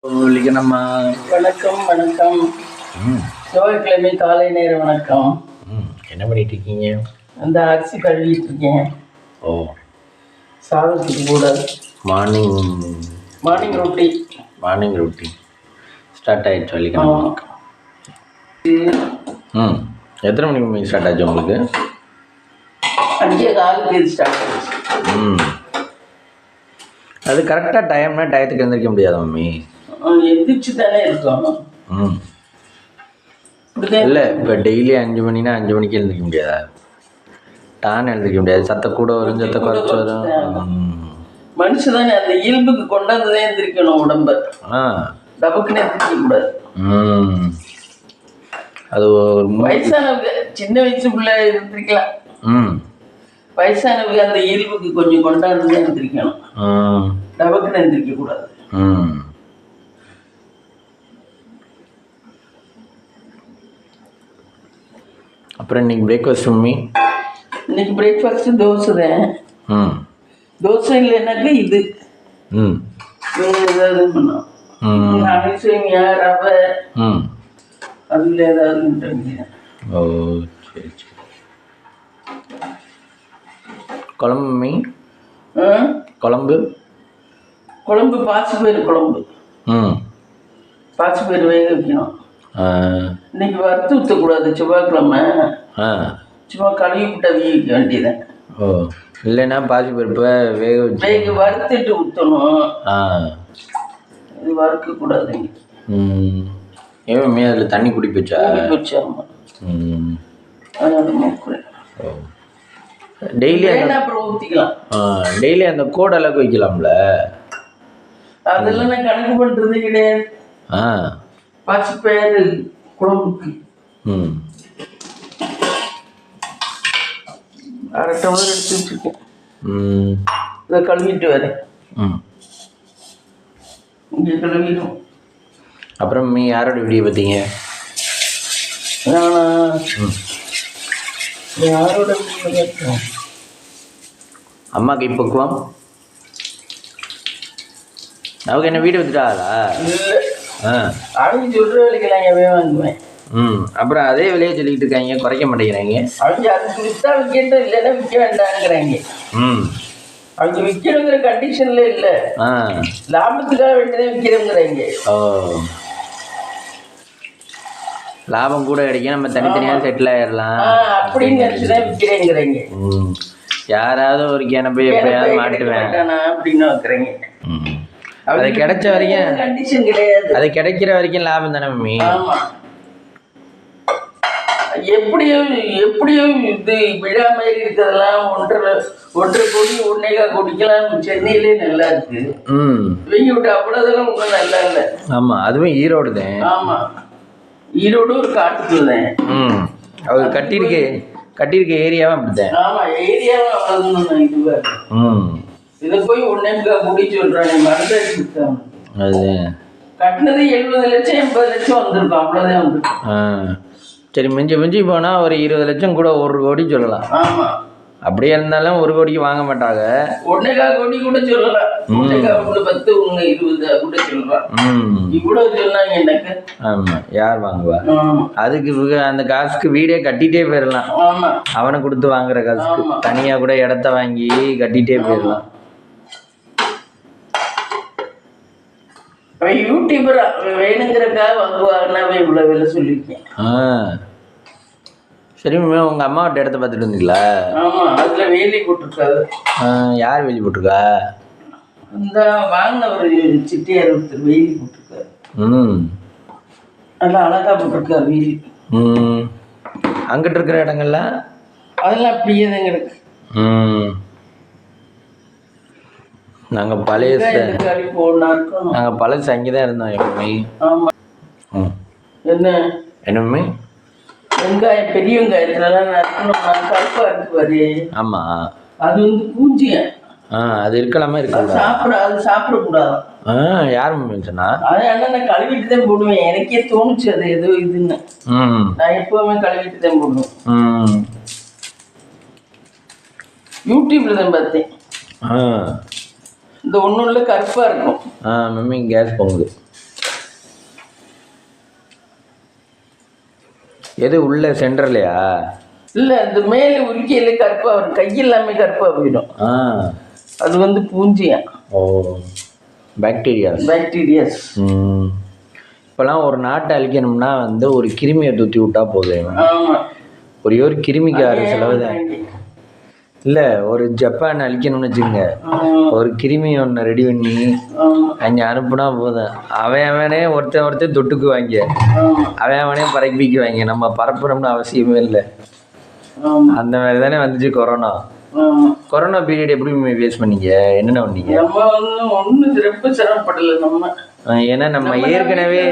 நம்ம வணக்கம் வணக்கம். செவ்வாய்க்கிழமை காலை நேர வணக்கம். என்ன பண்ணிட்டு இருக்கீங்க? அந்த அரிசி கழுவிட்டு இருக்கேன். ஓ, சாதத்துக்கு கூட மார்னிங் ரொட்டி ஸ்டார்ட் ஆகிடுச்சு வெள்ளிக்கிழமை. எத்தனை மணிக்கு ஸ்டார்ட் ஆச்சு உங்களுக்கு? 5:15 ஸ்டார்ட் ஆச்சு. அது கரெக்டாக டயத்துக்கு எழுந்திரிக்க முடியாது மம்மி. எந்திரிச்சு தானே இருக்கணும். இல்லை, இப்போ டெய்லி 5 மணினா 5 மணிக்கு எழுந்திரிக்க முடியாதா? டான்னு எழுந்திரிக்க முடியாது. சத்த கூட வரும், சத்த குறைச்சி வரும். மனுஷன் தானே அந்த இயல்புக்கு கொண்டாந்துதான் எந்திரிக்கணும் உடம்ப. டபக்குன்னு எந்திரிக்க கூடாது. அது ஒரு வயசானவங்க சின்ன வயசு பிள்ளை எந்திரிக்கலாம். வயசானவங்க அந்த இயல்புக்கு கொஞ்சம் கொண்டாந்துதான் எந்திரிக்கணும். டபக்குன்னு எந்திரிக்க கூடாது. அப்புறம் இன்னைக்கு பிரேக்ஃபாஸ்ட் மம்மி? இன்னைக்கு பிரேக்ஃபாஸ்ட் தோசை தான். தோசை இல்லைன்னாக்க இது ஏதாவது பண்ணோம். அரிசியா ரவை அதில் ஏதாவது. ஓ சரி சரி. குழம்பு மம்மி? குழம்பு பாசிப்பயிறு குழம்பு. பாசிப்பயிறு வேக வைக்கணும். இன்னைக்கு வறுத்து ஊற்றக்கூடாது, செவ்வாய்க்கிழமை. சும்மா கழுவி விட்டு வைக்க வேண்டியதான். ஓ, இல்லைன்னா பாசிப்பருப்பை வேக வறுத்துட்டு ஊற்றணும். இது வறுக்கக்கூடாது. ஏன் அதில் தண்ணி குடி போச்சா? டெய்லி அப்புறம் ஊற்றிக்கலாம். டெய்லி அந்த கோட் அளவுக்கு வைக்கலாம்ல? அதெல்லாம் நான் கணக்கு பண்ணுறது கிடையாது. பாசிப்பயிறு குழம்புக்கு 1/2 டம்ளர் எடுத்து வச்சுருக்கேன். இதை கழுவிட்டு வரேன். இங்கே கழுவிடும். அப்புறம் யாரோட வீடியோ பார்த்தீங்க? நானா யாரோட வீடியோ பார்த்தேன்? அம்மாக்கு இப்போக்குவோம் அவங்க என்ன வீடு வச்சுட்டாங்களா? இல்லை, அவங்க சொல்கிற வேலைக்கெல்லாம் எங்கே வாங்குவேன். அப்புறம் அதே விலையை சொல்லிக்கிட்டு இருக்காங்க, குறைக்க மாட்டேங்கிறாங்க. அவங்க அதுக்கு விற்றா விற்கிறது, இல்லைன்னா விற்க வேண்டாங்கிறாங்க. அவங்க விற்கணுங்கிற கண்டிஷன்ல இல்லை, லாபத்துக்காக வேண்டியதான் விற்கிறோங்கிறாங்க. ஓ, லாபம் கூட கிடைக்கும், நம்ம தனித்தனியாக செட்டில் ஆயிடலாம் அப்படின்னு நினச்சிதான் விற்கிறேங்கிறாங்க. யாராவது ஒரு கேனை போய் எப்படியாவது மாட்டுவேன் அப்படின்னு வைக்கிறாங்க. அது கிடைச்ச வரைக்கும் கண்டிஷன் கிடையாது. அது கிடைக்கிற வரைக்கும் லாபம் தானே மம்மி? எப்படியும் இது விழா மாதிரி இருக்கிறதெல்லாம் 1.5 கோடி 1.25 கோடிக்கெல்லாம் சென்னையிலே நல்லா இருக்கு. இவங்க விட்டு அவ்வளோதெல்லாம் ஒன்றும் நல்லா இல்லை. ஆமா, அதுவும் ஈரோடு தான். ஆமா, ஈரோடு ஒரு காட்டுக்குள்ள தான். அவர் கட்டியிருக்க ஏரியாவும் அப்படித்தான். ஆமா, ஏரியாவும் அவ்வளோதான். இதுவா இதை போய் 1.25 கோடி சொல்றாங்க. மறுதாச்சு கொடுத்தாங்க. அது கட்டினது 70 லட்சம் 80 லட்சம் வந்திருக்கும், அவ்வளோதான் வந்துருக்கும். சரி, மிஞ்சி போனால் ஒரு 20 லட்சம் கூட 1 கோடி சொல்லலாம். ஆமாம், அப்படியே இருந்தாலும் 1 கோடிக்கு வாங்க மாட்டாங்க. 1.25 கோடி கூட சொல்லலாம். 1.25 10 20 கூட சொல்லலாம். இவ்வளவு சொன்னாங்க எனக்கு. ஆமாம், யார் வாங்குவா? அதுக்கு அந்த காசுக்கு வீடே கட்டிகிட்டே போயிடலாம். அவனை கொடுத்து வாங்குற காசுக்கு தனியாக கூட இடத்த வாங்கி கட்டிகிட்டே போயிடலாம். யூடியூபர் வேணுங்கிறக்காக வாங்குவாங்கன்னாவே இவ்வளோ விலை சொல்லியிருக்கேன். சரி மேம், உங்கள் அம்மாவோட இடத்த பார்த்துட்டு வந்தீங்களா? ஆமாம், அதில் வேலி போட்டிருக்காரு. யார் வேலி போட்டிருக்கா? இந்த வாங்கின ஒரு சிட்டியார் ஒருத்தர் வேலி போட்டிருக்காரு. நல்லா அழகாக போட்டிருக்காரு வேலி. அங்கிட்டு இருக்கிற இடங்கள்லாம் அதெல்லாம் அப்படியே தான் கிடக்கு. நாங்கள் பழைய அங்கே தான் இருந்தோம் எப்பவுமே. ஆமாம், என்னமே வெங்காயம் பெரிய வெங்காயத்துலலாம் நறுக்கணும்னா கருப்பாக இருக்கு பாரு. ஆமாம், அது வந்து பூஞ்சிய. அது இருக்கலாமா? இருக்கலாம், அது சாப்பிடக்கூடாது. யார் சொன்னா? அது ஆனால் நான் கழுவிட்டு தான் போடுவேன். எனக்கே தோணுச்சு அது ஏதோ இதுன்னு. நான் எப்பவுமே கழுவிட்டு தான் போடுவேன். யூடியூப்ல தான் பார்த்தேன். இந்த ஒன்றும் இல்லை, கருப்பாக இருக்கும். மம்மி கேஸ் பொங்குது. எது உள்ள சென்டர்லையா? இல்லை, இந்த மேலே உரிக்கையில கருப்பாக வரும், கையெல்லாமே கருப்பாக போயிடும். அது வந்து பூஞ்சியா. ஓ, பாக்டீரியாஸ். இப்போலாம் ஒரு நாட்டை அழிக்கணும்னா வந்து ஒரு கிருமியை தூத்தி விட்டா போதும். ஒரே ஒரு கிருமிக்கு 6 செலவு தான். இல்லை, ஒரு ஜப்பான் அழிக்கணும்னு வச்சுக்கோங்க, ஒரு கிருமி ஒன்று ரெடி பண்ணி அங்கே அனுப்புனா போதும். அவனே ஒருத்தன் தொட்டுக்குவாங்க, அவனே பரப்பிக்குவாங்க. நம்ம பரப்புறோம்னு அவசியமே இல்லை. அந்த மாதிரி தானே வந்துச்சு கொரோனா. கொரோனா பீரியட் எப்படி ஃபேஸ் பண்ணீங்க? என்னென்ன பண்ணீங்க? ஒன்றும் சிறப்பு சிரமப்படலை நம்ம. ஏன்னா நம்ம ஏற்கனவே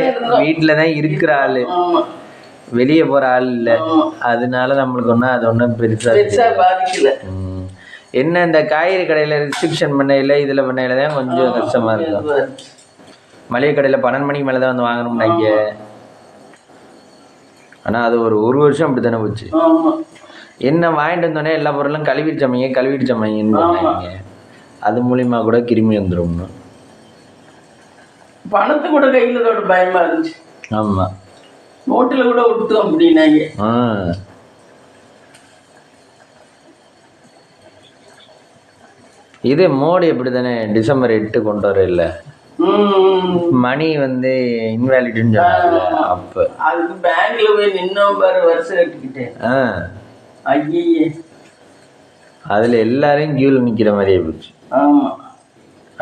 வீட்டில் தான் இருக்கிற ஆள், வெளியே போகிற ஆள் இல்லை. அதனால நம்மளுக்கு ஒன்றும் அது ஒன்றும் பெருசாக பாதிக்கல. என்ன இந்த காய்கறி கடையில் ரிஸ்ட்ரிக்ஷன் பண்ணையில் இதில் பண்ணையில் தான் கொஞ்சம் கஷ்டமாக இருக்கும். மளிகை கடையில் 12 மணிக்கு மேலே தான் வந்து வாங்கணும்னாங்க. ஆனால் அது ஒரு வருஷம் அப்படி தானே போச்சு. என்ன வாங்கிட்டு வந்தோடனே எல்லா பொருளும் கழுவிட்டு சமைங்கன்னு சொன்னாங்க. அது மூலிமா கூட கிருமி வந்துடும்னு. பணத்து கூட கையில் தோட பயமாக இருந்துச்சு. ஆமாம், நோட்டில் கூட விட்டோம் அப்படின்னாங்க. இது மோடி எப்படி தானே டிசம்பர் 8 கொண்டு வர இல்லை, மணி வந்து இன்வேலிட்னு சொன்னாங்க. அப்போ அதுக்கு பேங்க்ல போய் நின்னோம் பாரு, வருஷம் கட்டிக்கிட்டேன். ஐயே, அதில் எல்லாரையும் கியூவில் நிற்கிற மாதிரியே போச்சு.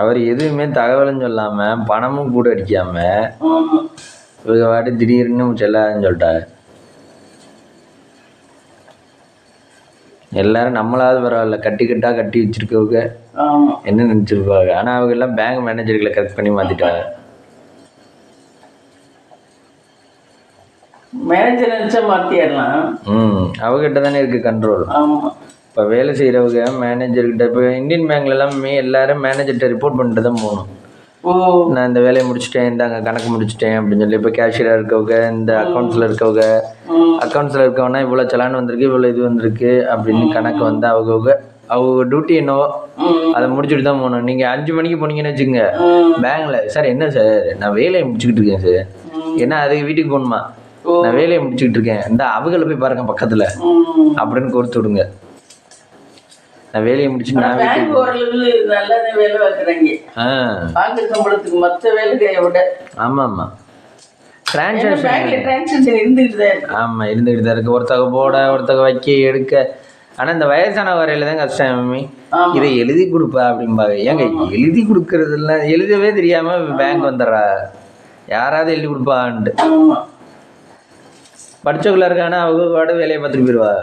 அவர் எதுவுமே தகவலும் சொல்லாமல் பணமும் கூட அடிக்காமல் இவங்க வாட்டி திடீர்னு செல்லாதுன்னு சொல்லிட்டாங்க. எல்லாரும் நம்மளாவது பரவாயில்ல, கட்டி வச்சிருக்கவங்க என்ன நினச்சிருப்பாங்க. ஆனால் அவங்க எல்லாம் பேங்க் மேனேஜர்களை கரெக்ட் பண்ணி மாற்றிட்டாங்க. மேனேஜர் நினச்சா மாற்றிடலாம். அவகிட்ட தானே இருக்குது கண்ட்ரோல். இப்போ வேலை செய்கிறவங்க மேனேஜர்கிட்ட, இப்போ இந்தியன் பேங்க்லலாம் எல்லாரும் மேனேஜர்கிட்ட ரிப்போர்ட் பண்ணிட்டு தான் போகணும். நான் இந்த வேலையை முடிச்சுட்டேன், இந்தாங்க கணக்கு முடிச்சுட்டேன் அப்படின்னு சொல்லி. இப்போ கேஷியராக இருக்கவங்க, இந்த அக்கௌண்ட்ஸில் இருக்கவங்கன்னா இவ்வளோ செலான் வந்திருக்கு, இவ்வளோ இது வந்திருக்கு அப்படின்னு கணக்கு வந்து அவங்க டியூட்டி என்னவோ அதை முடிச்சுட்டு தான் போகணும். நீங்கள் 5 மணிக்கு போனீங்கன்னு வச்சுக்கோங்க பேங்கில், சார் என்ன சார் நான் வேலையை முடிச்சுக்கிட்டு இருக்கேன் சார், ஏன்னா அதுக்கு வீட்டுக்கு போகணுமா, நான் வேலையை முடிச்சுக்கிட்டு இருக்கேன், இந்த அவங்கள போய் பாருங்க பக்கத்தில் அப்படின்னு கொடுத்து விடுங்க. நான் வேலையை முடிச்சுட்டு நான் நல்ல வேலை பார்க்குறாங்க. சம்பளத்துக்கு மற்ற வேலையை விட. ஆமாம், டிரான்சாக்ஷன் இருந்துக்கிட்டு தான் இருக்கு. ஒருத்தக வைக்க எடுக்க. ஆனால் இந்த வயசான வரையில தான் கஷ்டம். மம்மி இதை எழுதி கொடுப்பா அப்படிம்பாங்க. ஏங்க எழுதி கொடுக்கறதுலாம் எழுதவே தெரியாமல் பேங்க் வந்துடுறா, யாராவது எழுதி கொடுப்பான்ட்டு. படிச்சவங்களா இருக்கானா அவங்க கூட வேலையை பார்த்துட்டு போயிடுவா.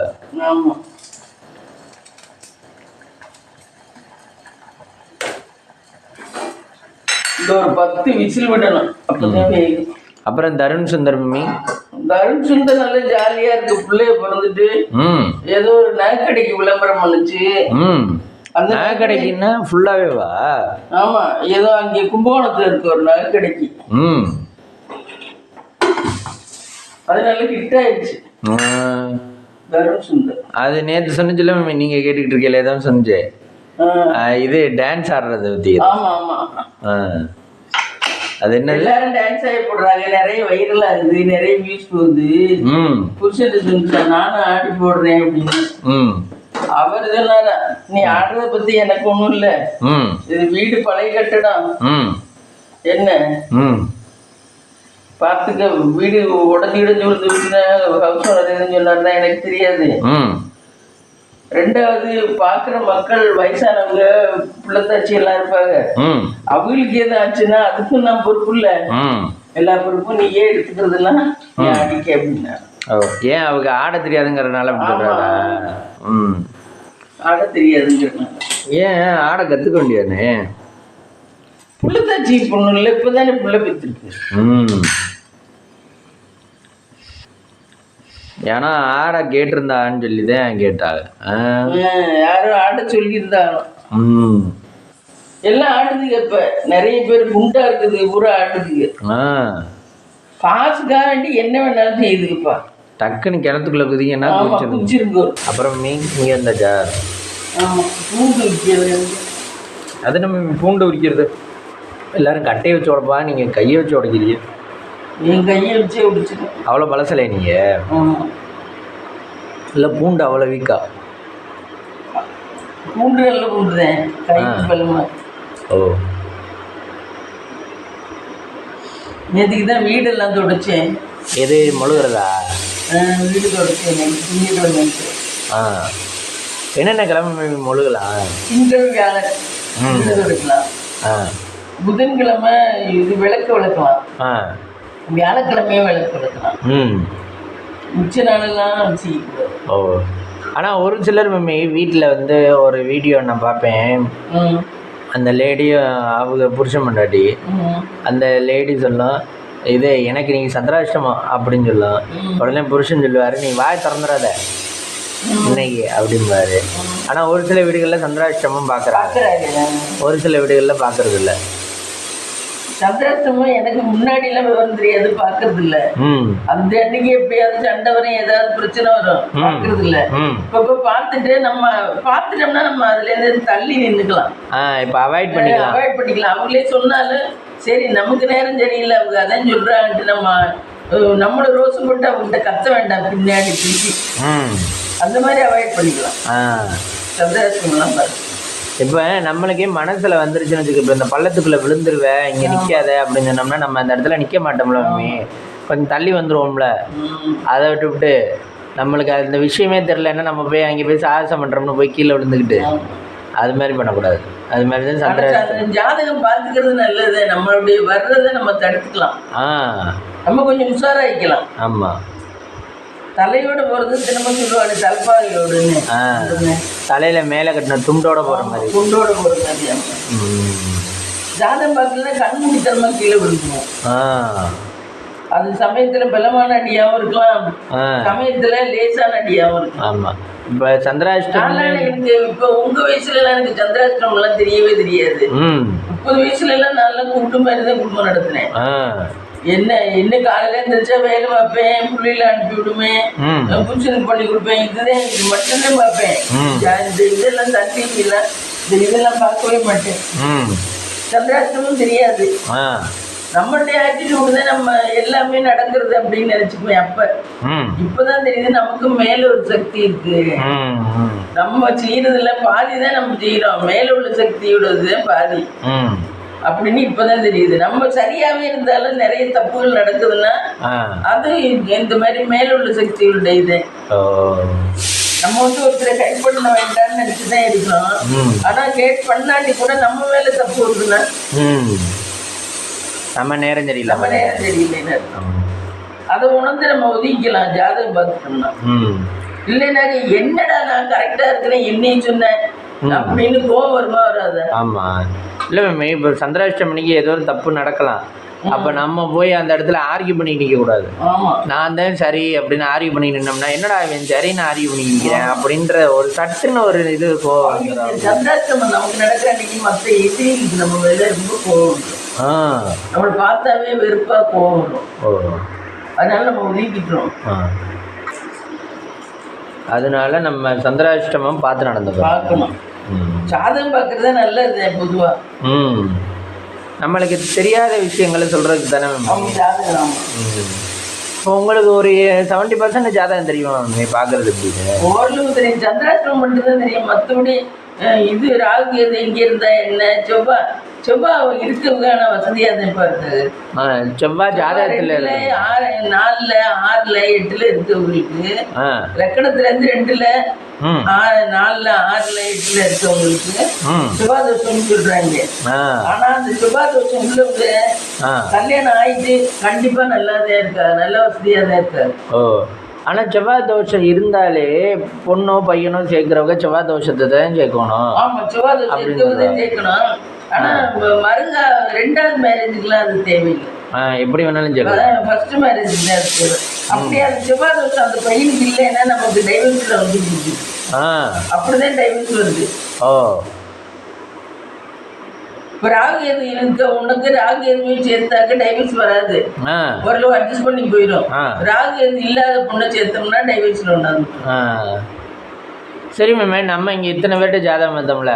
ஒரு 10 விசில் விடணும், அப்பதான் வேகும். அப்புறம் தருண் சுந்தர் நல்ல ஜாலியா இருக்கு. பிள்ளைய பிறந்துட்டு ஏதோ ஒரு நகைக்கடைக்கு விளம்பரம் பண்ணுச்சு. அந்த நகைக்கடைக்குன்னா ஃபுல்லாவே வா? ஆமா, ஏதோ அங்கே கும்பகோணத்துல இருக்கு ஒரு நகைக்கடைக்கு. அதனால ஹிட் ஆயிடுச்சு தருண் சுந்தர். அது நேற்று சொன்னிச்சுல நீங்க கேட்டுக்கிட்டு இருக்கீங்களே, தான் சொன்னே இது டான்ஸ் ஆடுறத பத்தி. அது என்ன, எல்லாரும் டான்ஸ் ஆகி போடுறாங்க, நிறைய வைரலா இருக்குது, நிறைய வியூஸ் போகுது. புருஷன் சொன்னா நானும் ஆடி போடுறேன் அப்படின்னு. அவர் சொன்னாரா, நீ ஆடுறத பத்தி எனக்கு ஒண்ணும் இல்ல, இது வீடு பழைய கட்டடம், என்ன பார்த்துக்க, வீடு உடஞ்சு ஹவுஸ் ஓனர் எதுன்னு சொன்னாருன்னா எனக்கு தெரியாது. 2வது பாக்குற மக்கள் வயசானவங்க பிள்ளைத்தாச்சி எல்லாம் இருப்பாங்க, அவங்களுக்கு எது ஆச்சுன்னா அதுக்கும் நான் பொறுப்பு இல்ல, எல்லா பொறுப்பும் நீ ஏன் எடுத்துக்கிறதுலாம் அடிக்க அப்படின்னா. ஏன் அவங்க ஆட தெரியாதுங்கிறதுனால ஆட தெரியாதுங்கிறதுனால. ஏன் ஆட கத்துக்க வேண்டியானே, பிள்ளைத்தாச்சி பொண்ணு இல்லை, இப்பதானே பிள்ளை பெற்றிருக்கு. ஏன்னா ஆட கேட்டிருந்தான்னு சொல்லிதான் கேட்டாங்க. யாரும் ஆட சொல்லியிருந்தாங்க. எல்லாம் ஆடுதுங்க. இப்ப நிறைய பேர் குண்டா இருக்குது, பூரா ஆடுதுங்க. காசுக்காக வேண்டி என்ன வேணாலும் செய்யுதுப்பா. டக்குன்னு கிணத்துக்குள்ள குதிங்கன்னா குதிச்சிருங்க. அப்புறம் இங்க இருந்தாச்சா பூண்டு விற்கிறது. அது நம்ம பூண்டு விற்கிறது எல்லாரும் கட்டையை வச்சு உடப்பா, நீங்க கையை வச்சு உடைக்கிறீங்க. என் கையை வச்சே பிடிச்சிடும். அவ்வளோ பழசலை நீங்கள்? ஆமாம். இல்லை பூண்டு அவ்வளோ வீக்கா? பூண்டு நல்ல பூண்டுதேன், கைக்கு பலமா. ஓ, நேற்றுக்கு தான் வீடெல்லாம் தொடச்சேன். எது மொழுகிறதா? வீடு தொடச்சேன் திங்கக்கிழமை. ஆ, என்னென்ன கிழமை மொழுகலாம்? திங்கள் வியாழன் வீடு தொடக்கலாம். புதன்கிழமை இது விளக்கு விளக்கலாம். வியாழக்கிழமையும் விளக்கு விளக்கலாம். மிச்ச நாளெல்லாம் செய்யக்கூடாது. ஓ, ஆனால் ஒரு சிலர் மம்மி வீட்டில் வந்து ஒரு வீடியோ நான் பார்ப்பேன். அந்த லேடியும் அவங்க புருஷன் பொண்டாட்டி, அந்த லேடி சொல்லும், இது எனக்கு நீங்கள் சந்திராஷ்டமா அப்படின்னு சொல்லலாம். உடனே புருஷன் சொல்லுவார், நீ வாய் திறந்துடாத இன்னைக்கு அப்படிம்பாரு. ஆனால் ஒரு சில வீடுகளில் சந்திராஷ்டமும் பார்க்குறாங்க, ஒரு சில வீடுகளில் பார்க்கறது இல்லை. சந்திராஷ்டமம் எனக்கு முன்னாடிலாம் விவரம் தெரியாது, பார்க்கறது இல்லை. அந்த அன்னைக்கு எப்படியாவது சண்டை வரும், ஏதாவது பிரச்சனை வரும், பார்க்கறது இல்லை. இப்போ பார்த்துட்டு நம்ம பார்த்துட்டோம்னா நம்ம அதுலேருந்து தள்ளி நின்றுக்கலாம். இப்போ அவாய்ட் பண்ணிக்கலாம். அவங்களே சொன்னாலும் சரி நமக்கு நேரம் சரியில்லை, அவங்க அதான் சொல்கிறாங்கன்ட்டு நம்மளோட ரோஸு போட்டு அவங்கள்ட்ட கத்த வேண்டாம் பின்னாடி திருப்பி. அந்த மாதிரி அவாய்ட் பண்ணிக்கலாம். சந்திராஷ்டமெல்லாம் பாரு. இப்போ நம்மளுக்கே மனசில் வந்துருச்சுன்னு வச்சுக்க, இப்போ இந்த பள்ளத்துக்குள்ளே விழுந்துருவேன் இங்கே நிற்காத அப்படின்னு சொன்னோம்னா நம்ம அந்த இடத்துல நிற்க மாட்டோம்ல மம்மி, கொஞ்சம் தள்ளி வந்துடுவோம்ல. அதை விட்டு நம்மளுக்கு அந்த விஷயமே தெரிலன்னா நம்ம போய் அங்கே போய் சாகசம் பண்ணுறோம்னு போய் கீழே விழுந்துக்கிட்டு அது மாதிரி பண்ணக்கூடாது. அது மாதிரி தான் சந்திராஷ்டமம். ஜாதகம் பார்த்துக்கிறது நல்லது, நம்மளுடைய வர்றதை நம்ம தடுத்துக்கலாம். நம்ம கொஞ்சம் உஷாராகிக்கலாம். ஆமாம், தலையோட போகிறது தினமும் சொல்லுவாங்க தல்பாகையோடுன்னு. தலையில் மேலே கட்டின துண்டோட போகிற மாதிரி, துண்டோட போகிற மாதிரி. ஜாதகம் பார்க்கல கண் முடித்தனமாக கீழே விழுக்கணும். அது சமயத்தில் பலமான அடியாகவும் இருக்கலாம், சமயத்தில் லேசான அடியாகவும் இருக்கலாம். ஆமாம், இப்போ சந்திராஷ்டமம் எனக்கு இப்போ உங்கள் வயசுலலாம் எனக்கு சந்திராஷ்டமம்லாம் தெரியவே தெரியாது. 30 வயசுலலாம் நல்லா கூட்டம் மாதிரி தான் குடும்பம் நடத்தினேன். என்ன காலையில இருந்துச்சா வேலை பார்ப்பேன், பிள்ளைகளை அனுப்பி விடுவேன், புருஷனுக்கு பண்ணி கொடுப்பேன், இதுதான் இது மட்டும்தான் பார்ப்பேன். இந்த இதெல்லாம் தட்டி இல்லை, இந்த இதெல்லாம் பார்க்கவே மாட்டேன். சந்திராஷ்டமும் தெரியாது. நம்மளுடைய ஆட்டிடியூடு தான் நம்ம எல்லாமே நடக்கிறது அப்படின்னு நினைச்சுக்குவேன். இப்பதான் தெரியுது நமக்கு மேல ஒரு சக்தி இருக்கு. நம்ம செய்யறதுல பாதி தான் நம்ம செய்யறோம், மேல உள்ள சக்தியோடது பாதி அப்படின்னு இப்பதான் தெரியுது. நம்ம சரியாவே இருந்தாலும் நிறைய தப்புகள் நடக்குதுன்னா அது இந்த மாதிரி மேல உள்ள சக்தியோட இது. நம்ம வந்து ஒருத்தரை ஹெல்ப் பண்ண வேண்டாம்னு நினைச்சுதான் இருக்கணும். ஆனா கேட் பண்ணாட்டி கூட நம்ம மேல தப்பு வருதுன்னா நம்ம நேரம் தெரியல, அதை உணர்ந்து நம்ம ஒதுக்கிக்கலாம் ஜாதகம் பார்த்துட்டோம்னா. இல்லைன்னா என்னடா நான் கரெக்டா இருக்கிறேன் என்னையும் சொன்னேன் அப்படின்னு கோவம் வருமா வராது? ஆமா, இல்லை மேம், இப்போ சந்திராஷ்டமணிக்கு ஏதோ ஒரு தப்பு நடக்கலாம், அப்போ நம்ம போய் அந்த இடத்துல ஆர்கியூ பண்ணி நிற்கக்கூடாது. நான் தான் சரி அப்படின்னு ஆர்கியூ பண்ணி நின்னோம்னா என்னடா இவன் சரி நான் ஆர்கியூ பண்ணி நிற்கிறேன் அப்படின்ற ஒரு சட்டுன்னு ஒரு இது கோவம். சந்திராஷ்டமம் நமக்கு நடக்கிற அன்னைக்கு மற்ற எதிரிகளுக்கு நம்ம மேலே ரொம்ப கோவம், நம்மளை பார்த்தாவே வெறுப்பா கோவம் வரும். அதனால நம்ம ஒதுக்கிட்டோம். அதனால நம்ம சந்திராஷ்டமம் பார்த்து நடந்துக்கணும். சாதகம் பார்க்கறது நல்லது பொதுவா. நம்மளுக்கு தெரியாத விஷயங்களை சொல்றதுக்கு தானே. இப்போ உங்களுக்கு ஒரு 70% ஜாதகம் தெரியும் பார்க்கறது அப்படின்னு? ஓரளவு தெரியும், சந்திராஷ்டமம் மட்டும்தான் தெரியும். மற்றபடி இது ராகு எது எங்கே இருந்தா என்ன, செவ்வாய் இருக்கிறதுக்கான வசதியா தான் இப்போ இருக்குது. செவ்வாய் ஜாதகத்தில் 4, 6, 8 இருக்கவங்களுக்கு, லக்கணத்துல இருந்து 2, 4, 6, 8 இருக்கவங்களுக்கு செவ்வாய் தோஷம்னு சொல்றாங்க. ஆனா அந்த செவ்வாய் தோஷம் உள்ளவங்க கல்யாணம் ஆயிட்டு கண்டிப்பா நல்லாதான் இருக்கா, நல்ல வசதியா தான் இருக்காரு. ஆனால் செவ்வாய் தோஷம் இருந்தாலே பொண்ணோ பையனோ சேர்க்கிறவங்க செவ்வாய் தோஷத்தை தான் சேர்க்கணும். ஆமாம், செவ்வாய் தோஷம் இருக்கிறத சேர்க்கணும். ஆனால் மருங்கா 2வது மேரேஜுக்குலாம் அது தேவையில்லை. எப்படி வேணாலும் சேர்க்கலாம். ஃபர்ஸ்ட் மேரேஜுக்கு தான் இருக்குது. அப்படியே அந்த செவ்வாய் தோஷம் அந்த பையனுக்கு இல்லைன்னா நமக்கு டைவர்ஸில் வந்து அப்படிதான் டைவர்ஸ் வருது. இப்போ ராகு எது இருக்க உனக்கு ராகு எதுவும் சேர்த்தாக்க டைவர்ஸ் வராது, ஓரளவு அட்ஜஸ்ட் பண்ணி போயிடும். ராகு எது இல்லாத பொண்ணை சேர்த்தோம்னா டைவர்ஸில் ஒன்றாது. சரி மேம், நம்ம இங்கே இத்தனை பேர்கிட்ட ஜாதகம் பார்த்தோம்ல,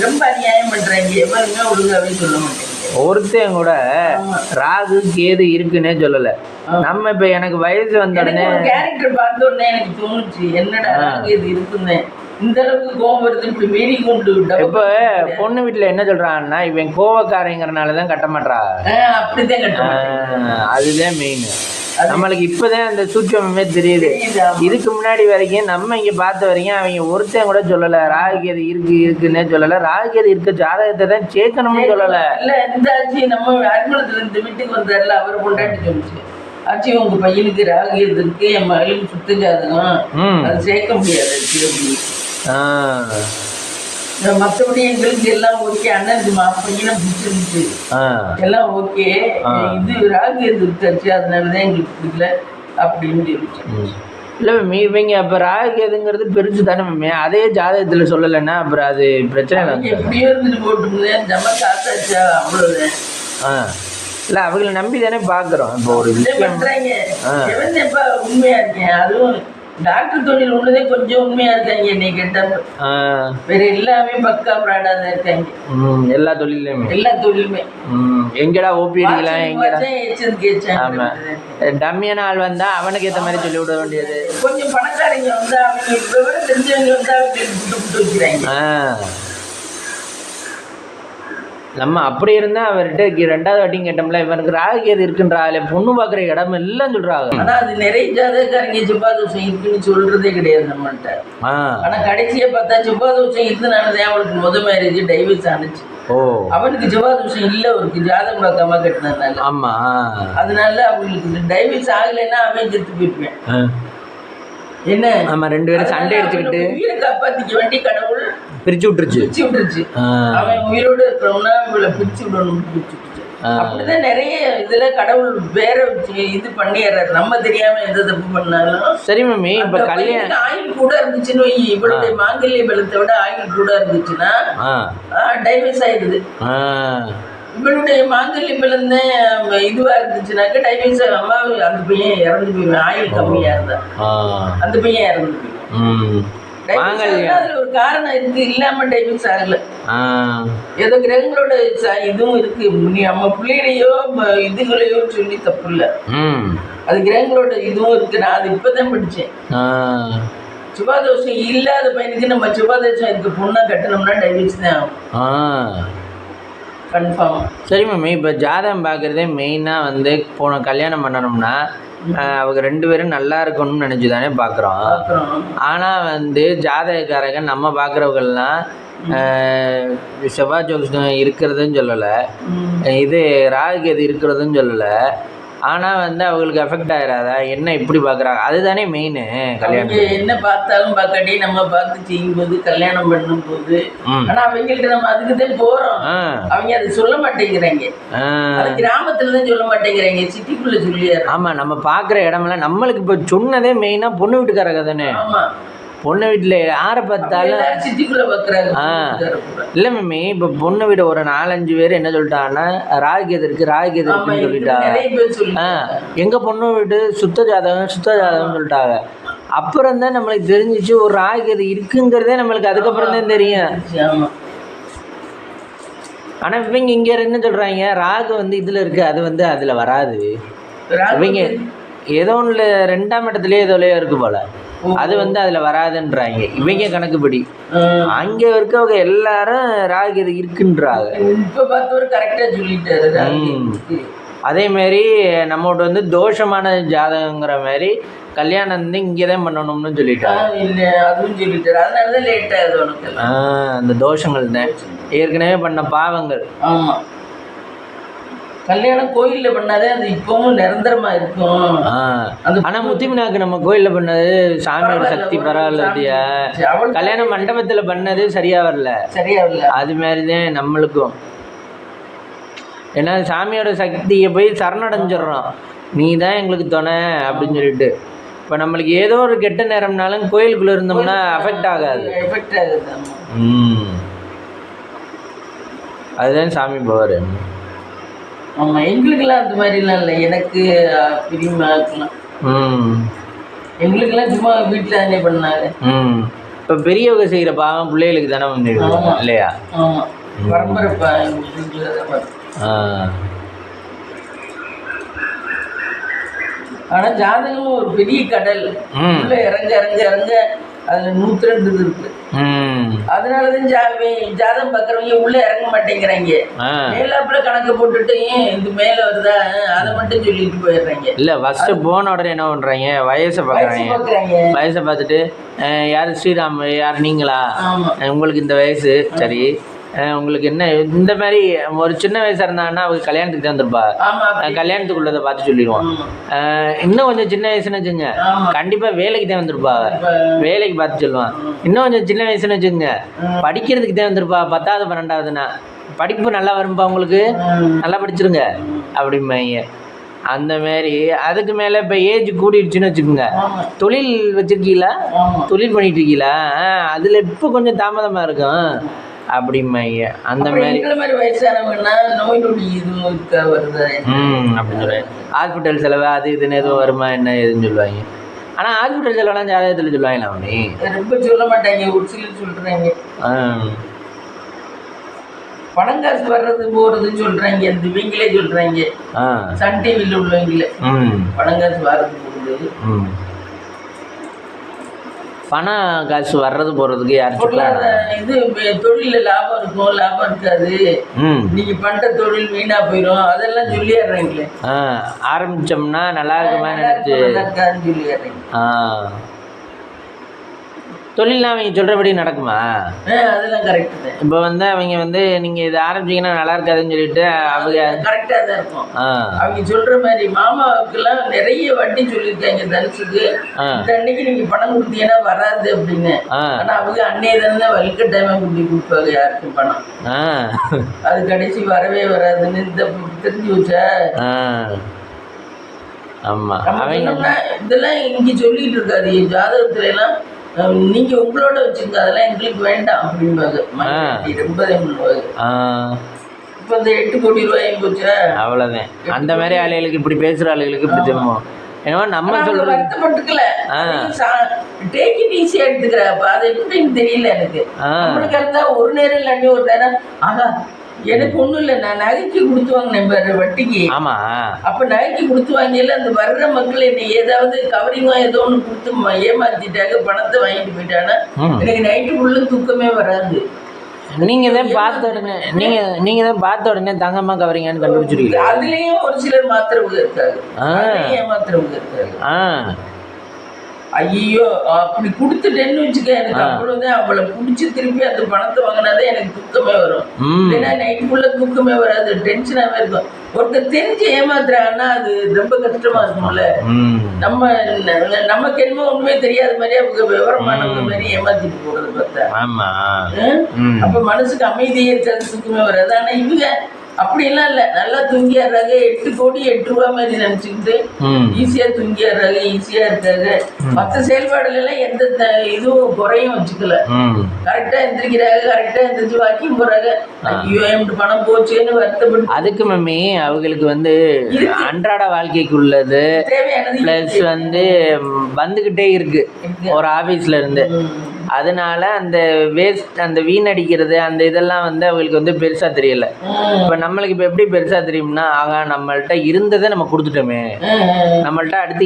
ரொம்ப அநியாயம் பண்ணுறாங்க, எவருமே ஒழுங்காவே சொல்ல மாட்டேங்க. ஒருத்தன் கூட ராகு கேது இருக்குன்னே சொல்லலை. நம்ம இப்போ எனக்கு வயசு வந்த உடனே கேரக்டர் பார்த்த உடனே எனக்கு தோணுச்சு, என்னடா ராகு இது இருக்குன்னு. இந்த அளவுக்கு கோபம் வருது, இப்படி மீறி கொண்டு விட்டா. இப்போ பொண்ணு வீட்டில் என்ன சொல்றாங்கன்னா, இவன் கோவக்காரங்கிறனால தான் கட்ட மாட்டா. அப்படிதான் கட்ட. அதுதான் மெயின். நம்மளுக்கு இப்போதான் அந்த சூட்சமே தெரியுது. இதுக்கு முன்னாடி வரைக்கும் நம்ம இங்கே பார்த்த வரைக்கும் அவங்க ஒருத்தன் கூட சொல்லலை ராகுகேது இருக்குன்னே சொல்லலை. ராகுகேது இருக்க ஜாதகத்தை தான் சேர்க்கணும்னு சொல்லலை. இல்லை, இந்த ஆட்சி நம்ம அலுவலகத்தில் இந்த வீட்டுக்கு வந்தார்ல, அவர் கொண்டாடி சொல்லிச்சு, ஆட்சி உங்க பையனுக்கு ராகுகேது இருக்கு, என் மகளுக்கு சுத்த ஜாதகம், அது சேர்க்க முடியாது அப்படி. மற்றபடி எங்களுக்கு எல்லாம் ஓகே, அண்ணனுக்கு பையனை பிடிச்சிருந்துச்சு, எல்லாம் ஓகே. இது ராகுகேது இருக்காச்சு, அதனாலதான் எங்களுக்கு பிடிக்கல அப்படின்னு சொல்லிச்சு. இல்லை இவங்க அப்போ ராகுகேதுங்கிறது பெருசு தானே மேம், அதே ஜாதகத்தில் சொல்லலைன்னா அப்புறம் அது பிரச்சனை இல்லை. எப்படியோ இருந்துட்டு போட்டுருந்தேன், ஜம காத்தாச்சா அவ்வளோதான். இல்லை அவங்களை நம்பி தானே பார்க்குறோம். இப்போ ஒரு விஷயம் உண்மையா இருக்கேன், அதுவும் டாக்டர் தொழில் உள்ளதே கொஞ்சம் உண்மையா இருக்காங்க. என்னை கேட்டப்ப வேற எல்லாமே பக்கா பிராடாக தான் இருக்காங்க. எல்லா தொழிலுமே எங்கடா ஓபி அடிக்கலாம், எங்கடா. ஆமா, டம்மியான ஆள் வந்தா அவனுக்கு ஏற்ற மாதிரி சொல்லி விட வேண்டியது. கொஞ்சம் பணக்காரங்க வந்தா அவங்க விவரம் தெரிஞ்சவங்க வந்தா புட்டு வைக்கிறாங்க. நம்ம அப்படி இருந்தால் அவர்கிட்ட 2வது வாட்டியும் கேட்டோம்ல, இவனுக்கு ராகுகேது இருக்குன்றாலே பொண்ணு பார்க்குற இடம் எல்லாம் சொல்கிறாங்க. ஆனால் அது நிறைய ஜாதகக்காரங்க செவ்வாதோஷம் இருக்குன்னு சொல்கிறதே கிடையாது நம்மள்கிட்ட. ஆனால் கடைசியாக பார்த்தா செவ்வாதோஷம் இருந்தனாலதான் அவளுக்கு மேரேஜ் டைவர்ஸ் ஆனிச்சு. அவனுக்கு செவ்வாதோஷம் இல்லை, அவருக்கு ஜாதகம் பார்க்காம கட்டினதுனால. ஆமாம், அதனால அவங்களுக்கு டைவர்ஸ் ஆகலைன்னா அவன் செத்து போயிருப்பேன். என்ன ஆமா, 2 பேரும் சண்டை அடிச்சுக்கிட்டு உயிரை காப்பாத்திக்க வேண்டி கடவுள் பிரிச்சு விட்டுருச்சு. அவன் உயிரோடு இருக்கிறவனா இவளை பிரிச்சு விடணும், பிரிச்சு விட்டுச்சு. அப்படிதான் நிறைய இதுல கடவுள் வேற இது பண்ணிடுறாரு, நம்ம தெரியாம எந்த தப்பு பண்ணாலும். சரி மம்மி, இப்ப கல்யாணம் ஆயுள் கூட இருந்துச்சுன்னு இவளுடைய மாங்கல்ய பலத்தை விட ஆயுள் கூட இருந்துச்சுன்னா டைவர்ஸ் ஆயிடுது. இவளுடைய மாங்கல்ய பலம் தான் இதுவா இருந்துச்சுனாக்க டைவர்ஸ் ஆகாம அந்த பையன் இறந்து போயிடுவேன். ஆயுள் கம்மியா இருந்தா அந்த பையன் இறந்து போயிடுவேன். அதுல ஒரு காரணம் இருக்கு, இல்லாம டைவர்ஸ் ஆகல. ஏதோ கிரகங்களோட இதுவும் இருக்கு. நம்ம பிள்ளைகளையோ இதுகளையோ சொல்லி தப்பு இல்ல, அது கிரகங்களோட இதுவும் இருக்கு. நான் அது இப்பதான் படிச்சேன். சுபாதோஷம் இல்லாத பையனுக்கு நம்ம சுபாதோஷம் இருக்க பொண்ணா கட்டணும்னா டைவர்ஸ் தான் ஆகும், கன்ஃபார்ம். சரி மம்மி, இப்போ ஜாதகம் பார்க்குறதே மெயினாக வந்து போன கல்யாணம் பண்ணணும்னா அவங்க 2 பேரும் நல்லா இருக்கணும்னு நினச்சி தானே பார்க்குறோம். ஆனால் வந்து ஜாதகக்காரங்க நம்ம பார்க்குறவங்கெல்லாம் செவ்வாய் ஜோதிடம் இருக்கிறதுன்னு சொல்லலை, இது ராகுகேது இருக்கிறதுன்னு சொல்லலை. ஆனால் வந்து அவங்களுக்கு எஃபெக்ட் ஆகிடாதா என்ன இப்படி பார்க்குறாங்க? அதுதானே மெயின். கல்யாணம் என்ன பார்த்தாலும் பார்க்காட்டி நம்ம பார்த்து செய்யும்போது கல்யாணம் பண்ணும்போது, ஆனால் அவங்கள்ட்ட நம்ம அதுக்கு தான் போகிறோம். அவங்க அதை சொல்ல மாட்டேங்கிறாங்க, கிராமத்துல தான் சொல்ல மாட்டேங்கிறாங்க, சிட்டிக்குள்ள சொல்லியாரு. ஆமாம், நம்ம பார்க்குற இடமெல்லாம் நம்மளுக்கு இப்போ சொன்னதே மெயினாக பொண்ணு வீட்டுக்காரங்க தானே. ஆமாம், பொண்ணு வீட்டில் யாரை பார்த்தாலும் இல்லை மம்மி. இப்போ பொண்ணு வீடு ஒரு 4-5 பேர் என்ன சொல்லிட்டாங்கன்னா ராகுகேது இருக்குன்னு சொல்லிட்டாங்க. எங்கள் பொண்ணு வீடு சுத்த ஜாதகம் சொல்லிட்டாங்க. அப்புறம் தான் நம்மளுக்கு தெரிஞ்சிச்சு ஒரு ராகுகேது இருக்குங்கிறதே நம்மளுக்கு அதுக்கப்புறம் தான் தெரியும். ஆனால் இவங்க இங்கே என்ன சொல்கிறாங்க, ராகு வந்து இதில் இருக்குது, அது வந்து அதில் வராது. இவங்க ஏதோ ஒன்றில் 2ஆம் இடத்துலேயே ஏதோலையோ இருக்கு போல, அது வந்து அதில் வராதுன்றாங்க இவங்க கணக்குப்படி. அங்கே இருக்கவங்க எல்லாரும் ராகுகேது இருக்குன்றாங்க. அதேமாரி நம்மகிட்ட வந்து தோஷமான ஜாதகங்கிற மாதிரி கல்யாணம் வந்து இங்கே தான் பண்ணணும்னு சொல்லிட்டாங்க. அந்த தோஷங்கள் தான் ஏற்கனவே பண்ண பாவங்கள். ஆமாம், கல்யாணம் கோயில்ல பண்ணாதே அது இப்பவும் நிரந்தரமா இருக்கும். ஆனா முத்திமினாக்கு நம்ம கோயில்ல பண்ணது சாமியோட சக்தி பரவாயில்லையா, கல்யாண மண்டபத்துல பண்ணது சரியா வரல. அது மாதிரிதான் நம்மளுக்கும். ஏன்னா சாமியோட சக்தியை போய் சரணடைஞ்சிடறோம், நீ தான் எங்களுக்கு துணை அப்படின்னு சொல்லிட்டு. இப்போ நம்மளுக்கு ஏதோ ஒரு கெட்ட நேரம்னாலும் கோயிலுக்குள்ள இருந்தோம்னா அஃபெக்ட் ஆகாது. அதுதான் சாமி பவர். ஆமாம், எங்களுக்கெல்லாம் அந்த மாதிரிலாம் இல்லை, எனக்கு பிரியமா இருக்கலாம். எங்களுக்கெல்லாம் சும்மா வீட்டில் தானே பண்ணாரு. இப்போ பெரியவங்க செய்கிற பாவம் பிள்ளைகளுக்கு தானே வந்து இல்லையா? ஆமாம், பரம்பரை ஆனா ஜாதகமும் ஒரு பெரிய கடல், உள்ள இறங்க இறங்க இறங்க அதுல 102 இது இருக்கு. அதனாலதான் ஜாதகம் பாக்குறவங்க உள்ள இறங்க மாட்டேங்கிறாங்க. மேலாப்புல கணக்கு போட்டுட்டு இது மேல வருதா அதை மட்டும் சொல்லிட்டு போயிடுறாங்க. இல்ல ஃபர்ஸ்ட் போன உடனே என்ன பண்றாங்க, வயசை பாக்குறாங்க. வயசை பார்த்துட்டு யாரு ஸ்ரீராம், யார் நீங்களா, உங்களுக்கு இந்த வயசு சரி, உங்களுக்கு என்ன இந்த மாதிரி ஒரு சின்ன வயசா இருந்தாங்கன்னா அவங்க கல்யாணத்துக்கு தான் வந்திருப்பா, கல்யாணத்துக்குள்ளதை பார்த்து சொல்லிடுவான். இன்னும் கொஞ்சம் சின்ன வயசுன்னு வச்சுங்க கண்டிப்பா வேலைக்கு தான் வந்திருப்பா, வேலைக்கு பார்த்து சொல்லுவான். இன்னும் கொஞ்சம் சின்ன வயசுன்னு வச்சுங்க படிக்கிறதுக்கு தான் வந்திருப்பா, 10வது 12வதுன்னா படிப்பு நல்லா வரும்பா உங்களுக்கு, நல்லா படிச்சிருங்க அப்படிம்பாங்க. அந்த மாதிரி அதுக்கு மேலே இப்போ ஏஜ் கூடிடுச்சுன்னு வச்சுக்கோங்க, தொழில் வச்சுருக்கீங்களா, தொழில் பண்ணிட்டு இருக்கீங்களா, அதில் இப்போ கொஞ்சம் தாமதமாக இருக்கும் அப்படிம்பாங்க. அந்த மாதிரி வயசானவங்கன்னா நோய் நொடி இதுவும் இருக்க வருது அப்படின்னு சொல்லுவாங்க. ஹாஸ்பிட்டல் செலவு அது இதுன்னு எதுவும் வருமா என்ன ஏதுன்னு சொல்லுவாங்க. ஆனால் ஹாஸ்பிட்டல் செலவெல்லாம் ஜாதகத்தில் சொல்லுவாங்களா அவனே, ரொம்ப சொல்ல மாட்டாங்க, ஒரு சிலர் சொல்கிறாங்க. பணம் காசு வர்றது போறதுன்னு சொல்றாங்க, இந்த இவங்களே சொல்றாங்க, சன் டிவியில் உள்ளவங்களே பணம் காசு வர்றது போகுது. பணம் காசு வர்றது போறதுக்கு யார் இது தொழில லாபம் இருக்கும், லாபம் இருக்காது, நீங்க பண்ற தொழில் வீணா போயிடும், அதெல்லாம் சொல்லிடுறாங்களே. ஆரம்பிச்சோம்னா நல்லா இருக்குமா நினைச்சு சொல்லிடுறாங்க. தொழிலாம் அவங்க சொல்கிறபடி நடக்குமா? அதெல்லாம் கரெக்ட் தான். இப்போ வந்து அவங்க வந்து நீங்கள் இதை ஆரம்பிச்சிங்கன்னா நல்லா இருக்காதுன்னு சொல்லிட்டு அவங்க கரெக்டாக தான் இருக்கும். அவங்க சொல்கிற மாதிரி மாமாவுக்கெல்லாம் நிறைய வட்டி சொல்லியிருக்காங்க தனுசுக்கு, இந்த அன்னைக்கு நீங்கள் பணம் கொடுத்தீங்கன்னா வராது அப்படின்னு. ஆனால் அவங்க அன்னைய தானே வல்க டைமாக கொடுத்து கொடுப்பாங்க யாருக்கும் பணம், அது கடைசி வரவே வராதுன்னு இந்த தெரிஞ்சு வச்சா. ஆமாம், அவங்க இதெல்லாம் இங்கே சொல்லிட்டு இருக்காது ஜாதகத்துல எல்லாம், நீங்க உங்களோட வச்சுங்க, அதெல்லாம் எங்களுக்கு வேண்டாம் அப்படின்பாங்க. ரொம்ப இப்ப இந்த 8 கோடி ரூபாய் போச்சா அவ்வளவுதான். அந்த மாதிரி ஆளுகளுக்கு இப்படி பேசுற ஆளுகளுக்கு இப்படி தெரியுமோ ஏன்னா நம்ம சொல்றது வருத்தப்பட்டுக்கல, டேக் இட் ஈஸியா எடுத்துக்கிறப்ப அதை எப்படின்னு தெரியல எனக்கு. நம்மளுக்கு இருந்தா ஒரு நேரம் இல்லாட்டி ஒரு நேரம் ஆகா எனக்கு ஒண்ணும் இல்லை, நான் நகைக்கு கொடுத்து வாங்கினேன் வட்டிக்கு. ஆமா, அப்ப நகைக்கு கொடுத்து வாங்கல அந்த வர்ற மக்கள் என்ன ஏதாவது கவரிங்கோ ஏதோ ஒண்ணு கொடுத்து ஏமாத்திட்டாங்க, பணத்தை வாங்கிட்டு போயிட்டாங்கன்னா எனக்கு நைட்டு ஃபுல்லு தூக்கமே வராது. நீங்க தான் பார்த்த உடனே நீங்க தான் பார்த்த உடனே தங்கம்மா கவரிங்கன்னு கண்டுபிடிச்சிருக்கீங்க. அதுலயும் ஒரு சிலர் மாத்திரவுங்க இருக்காரு, ஏமாத்திரவுங்க இருக்காரு. ஐயோ அப்படி கொடுத்துட்டேன்னு வச்சுக்க, எனக்கு அவ்வளவுதான், அவளை பிடிச்சி திருப்பி அந்த பணத்தை வாங்கினாதான் எனக்கு தூக்கமே வரும். ஏன்னா நைட்டு ஃபுல்லா தூக்கமே வராது, டென்ஷனாவே இருக்கும். ஒருத்தர் தெரிஞ்சு ஏமாத்துறாங்கன்னா அது ரொம்ப கஷ்டமா இருக்கும்ல. நமக்கு என்னமோ ஒண்ணுமே தெரியாத மாதிரி அவங்க விவரமானவங்க மாதிரி ஏமாத்திட்டு போறது பார்த்தா அப்ப மனசுக்கு அமைதியே இருக்காது, தூக்கமே வராது. ஆனா இவங்க அப்படியெல்லாம் இல்லை, நல்லா தூங்கிடுறாங்க. 8 கோடி 8 ரூபா மாதிரி நினைச்சுக்கிட்டு ஈஸியா தூங்கிடுறாங்க, ஈஸியா இருக்காங்க. மற்ற செயல்பாடுல எல்லாம் எந்த இதுவும் குறையும் வச்சுக்கல, கரெக்டா எந்திரிக்கிறாங்க, கரெக்டா எந்திரிச்சு வாக்கிங் போறாங்க. ஐயோ எம்பிட்டு பணம் போச்சுன்னு வருத்தப்பட்டு. அதுக்கு மம்மி அவங்களுக்கு வந்து அன்றாட வாழ்க்கைக்கு உள்ளது பிளஸ் வந்து வந்துகிட்டே இருக்கு ஒரு ஆபீஸ்ல இருந்து. அதனால அந்த வேஸ்ட் அந்த வீணடிக்கிறது அந்த இதெல்லாம் வந்து அவங்களுக்கு வந்து பெருசா தெரியல. இப்ப நம்மளுக்கு இப்ப எப்படி பெருசா தெரியும்னா, ஆகா நம்மள்ட்ட இருந்ததை நம்ம கொடுத்துட்டோமே, நம்மள்ட்ட அடுத்து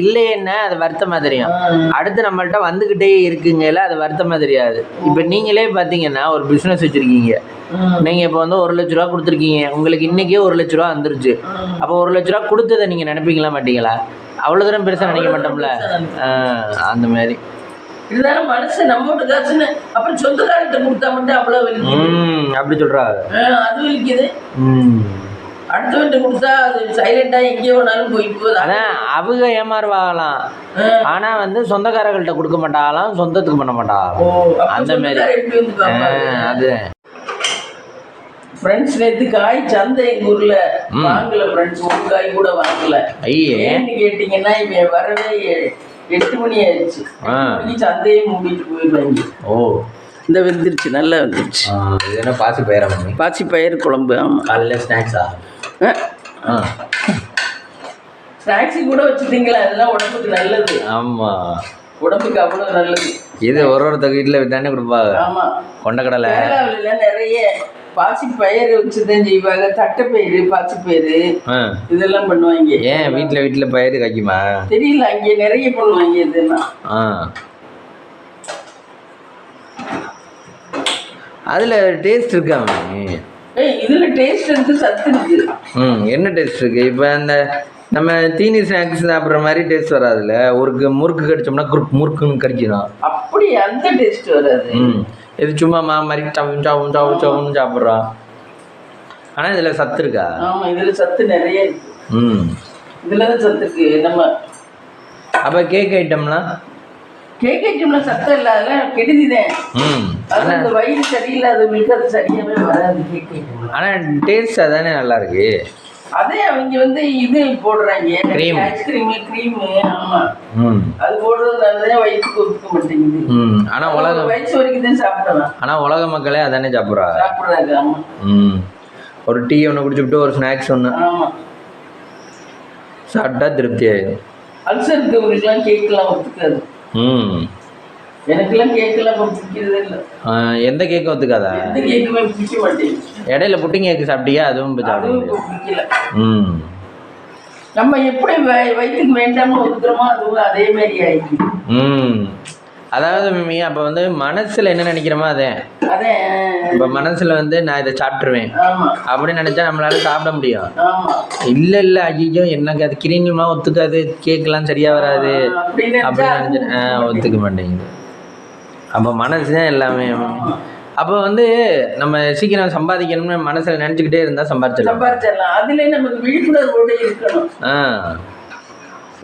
இல்லையேன்னா அது வருத்தமா தெரியும். அடுத்து நம்மள்ட்ட வந்துகிட்டே இருக்குங்கல அது வருத்தமா தெரியாது. இப்ப நீங்களே பாத்தீங்கன்னா ஒரு பிசினஸ் வச்சிருக்கீங்க, நீங்க இப்ப வந்து 1 லட்ச ரூபா கொடுத்துருக்கீங்க, உங்களுக்கு இன்னைக்கே 1 லட்ச ரூபா வந்துருச்சு. அப்போ 1 லட்ச ரூபா கொடுத்ததை நீங்க நினைப்பீங்களா மாட்டீங்களா? அவ்வளவு தூரம் பெருசா நினைக்க மாட்டோம்ல. அந்த மாதிரி இருந்தாலும் மனசு நம்மோட காசுன்னு அப்புறம் சொந்தக்காரத்தை கொடுத்தா மட்டும் அவ்வளவு வலிக்குது. அப்படி சொல்றாங்க, அது வலிக்குது. அடுத்தவன்ட்டு கொடுத்தா அது சைலண்டா எங்கேயோ வேணாலும் போய் போகுது. அதான் அவங்க ஏமாறுவாங்களாம், ஆனா வந்து சொந்தக்காரர்கள்ட்ட கொடுக்க மாட்டாங்களாம், சொந்தத்துக்கு பண்ண மாட்டாங்க. அந்த மாதிரி அது ஃப்ரெண்ட்ஸ் நேற்று காய் சந்தை எங்கள் ஊரில் வாங்கல ஃப்ரெண்ட்ஸ், ஒரு காய் கூட வாங்கல. ஏன்னு கேட்டிங்கன்னா இவன் வரவே 8 மணி ஆயிடுச்சு, சந்தையே மூடிட்டு போயிடுவாங்க. இந்த வெந்துருச்சு, நல்லா வந்துருச்சு. இது என்ன பாசி பயிரா மம்மி? பாசி பயிர் குழம்பு. ஆமாம், காலையில் ஸ்நாக்ஸா? ஸ்நாக்ஸு கூட வச்சுட்டீங்களா? அதெல்லாம் உடம்புக்கு நல்லது. ஆமாம், உடம்புக்கு அவ்வளோ நல்லது. இது ஒரு வீட்டில் தானே கொடுப்பாங்க. ஆமாம், கொண்டக்கடலை கேரளாவில் நிறைய பாசி பயிறு வச்சுதான் செய்வாங்க, தட்டைப்பயிறு, பாசி பயிறு இதெல்லாம் பண்ணுவாங்க. ஏன் வீட்டுல பயிறு காய்க்குமா தெரியல, அங்கே நிறைய பண்ணுவாங்க இதெல்லாம். அதுல டேஸ்ட் இருக்கா? இதுல டேஸ்ட் இருக்கு, சத்து இருக்கு. என்ன டேஸ்ட் இருக்கு? இப்ப அந்த நம்ம தீனி ஸ்நாக்ஸ் சாப்பிட்ற மாதிரி டேஸ்ட் வராதுல்ல. ஒரு முறுக்கு கடிச்சோம்னா முறுக்குன்னு கடிக்கிறோம், அப்படி அந்த டேஸ்ட் வராது. இது சும்மா மாதிரி சவுன்னு சாப்பிட்றோம். ஆனா இதுல சத்து இருக்கா? ஆமா, இதுல சத்து நிறைய இருக்கு. இதுலதான் சத்து இருக்கு. நம்ம அப்ப கேக் ஐட்டம்லாம் சத்தம் இல்லாத கெடுதிதான். அந்த வயிறு சரியில்லாதவங்களுக்கு அது சரியாவே வராது கேக் ஐட்டம். ஆனா டேஸ்ட் அதானே நல்லா இருக்கு. அதே அவங்க இது போடுறாங்க, ஐஸ்கிரீம், கிரீம். ஆமா, அது போடுறதுனாலதான் வயிற்றுக்கு ஒத்துக்க மாட்டேங்குது. ஆனா உலக வயசு வரைக்கும் தான் சாப்பிடலாம். ஆனா உலக மக்களே அதானே சாப்பிடுறாங்க. ஆமா, ஒரு டீ ஒன்று குடிச்சுட்டு ஒரு ஸ்நாக்ஸ் ஒன்று சாப்பிட்டா திருப்தி ஆயிடும். அல்சர் இருக்கவங்களுக்குலாம் கேக்கெல்லாம் ஒத்துக்காது. எனக்குலாம் கேக்கெல்லாம் பிடிக்கிறது இல்லை. எந்த கேக்கும் ஒத்துக்காதா? எந்த கேக்குமே பிடிக்க மாட்டேங்குது. இடையில புட்டிங் கேக்கு சாப்பிட்டியா? அதுவும் பிடிக்கல. நம்ம எப்படி வயிற்றுக்கு வேண்டாம ஒத்துக்கிறோமோ அதுவும் அதே மாதிரி ஆயிடுச்சு. அதாவது மிமி, அப்போ மனசுல என்ன நினைக்கிறோமோ அதே. இப்போ மனசுல நான் இதை சாப்பிட்டுருவேன் அப்படின்னு நினைச்சா நம்மளால சாப்பிட முடியும். இல்ல ஐயோ எனக்கு அது கிரீமா ஒத்துக்காது, கேக்கெல்லாம் சரியா வராது அப்படின்னு நினைச்சேன், ஒத்துக்க மாட்டேங்குது. அப்போ மனசுதான் எல்லாமே. அப்போ நம்ம சீக்கிரம் சம்பாதிக்கணும்னு மனசுல நினைச்சுக்கிட்டே இருந்தா சம்பாதிச்சிடலாம். அதுல நமக்கு விழிப்புணர்வோட இருக்கணும்.